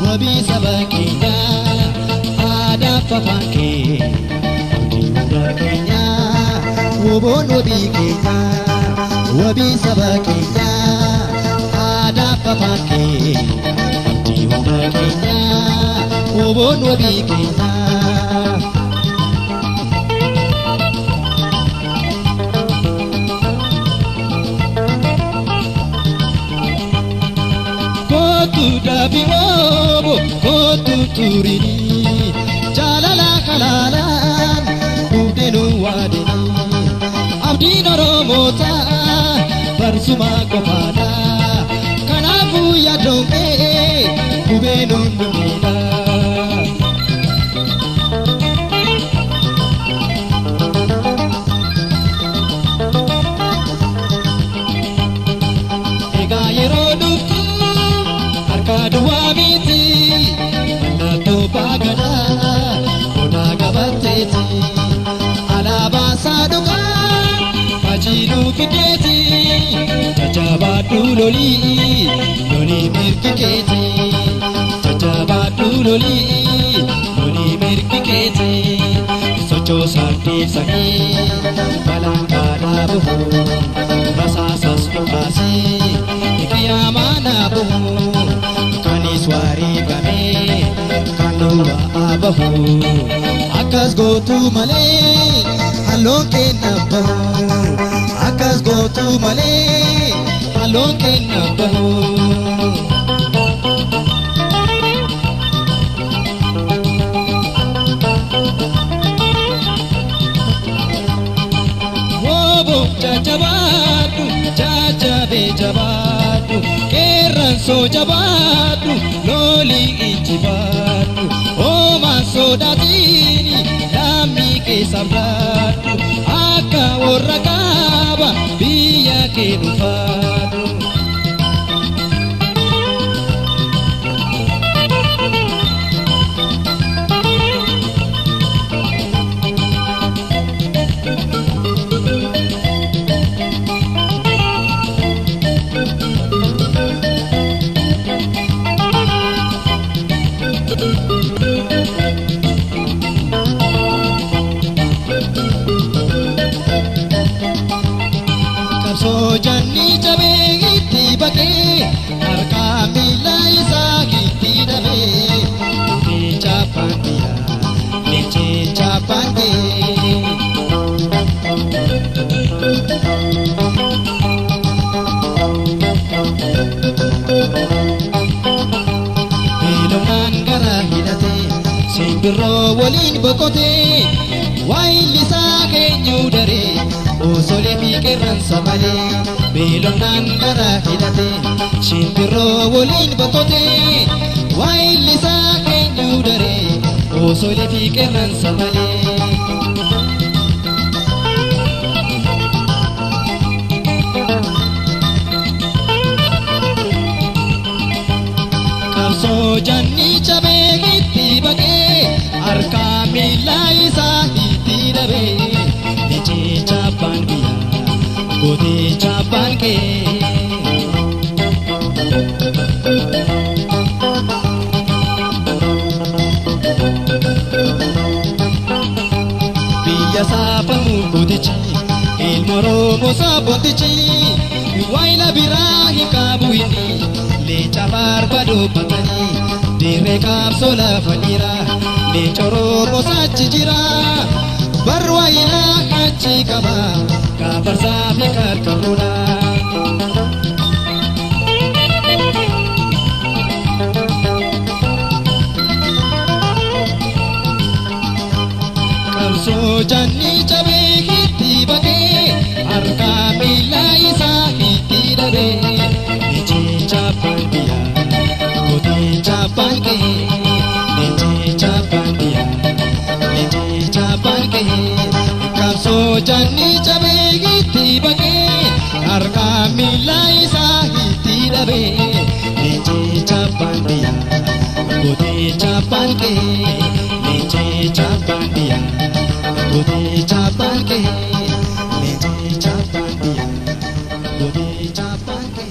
wabii saba keenya aadaa afaan kee hunda keenya woboon wabii keenya wabii saba keenya aadaa afaan kee hunda keenya woboon wabii keenya Dabi wobo kotu turini jalala kalalan udenu wadini abdi noromota barsuma kopada kanafu ya donge kubenu dumida ega yerodu Kadua miti, nato bagada, ona gabateti, alaba saduka, majidu fiketi, chachabatu loli, loli mirkiketi, chachabatu loli, loli mirkiketi, socho santi saki, balangada buhu, rasa sasukasi, ikiyamana buhu. Swari kame kanuwa abahu akas go tu male halon ke nabahu akas go tu male halon ke nabahu wobo jajabatu jajabe jabatu keran so jabatu loli ichibatu oma sodatini dami ke sabratu aka waragaba biya ke nufatu Janni jabe gitti bake harka mila isa gitti dabe lecha pandia leche chapande Bilonan gara hidate simbiro walin bokote wailisa kenyudare Osole pikiran samale Bilonan gara hidate Shimpiro wolin bokote Wailisa kenyudare Osole pikiran samale Kamso janni chabe gitti bage Arka mila isa hitti dabe Leche chapan biya Gode chapan ke Biya sapamu godichi Ilmo romo sabondichi Waila birahi kabuini Lecha barbado patani Dire kapsola fanira Lecha romo sachijira Barwaila hachi kaba Kabar safi karkamuna Kamso janni chabe hitti bake Arka mila isa hitti dabe Leche chapan biya Gode chapan ke Leche chapan biya Leche chapan ke Kamso janni chabe gitti bage Arka mila isa hitti dabe Leche chapan biya Gode chapan ke Leche chapan biya Gode chapan ke Leche chapan biya Gode chapan ke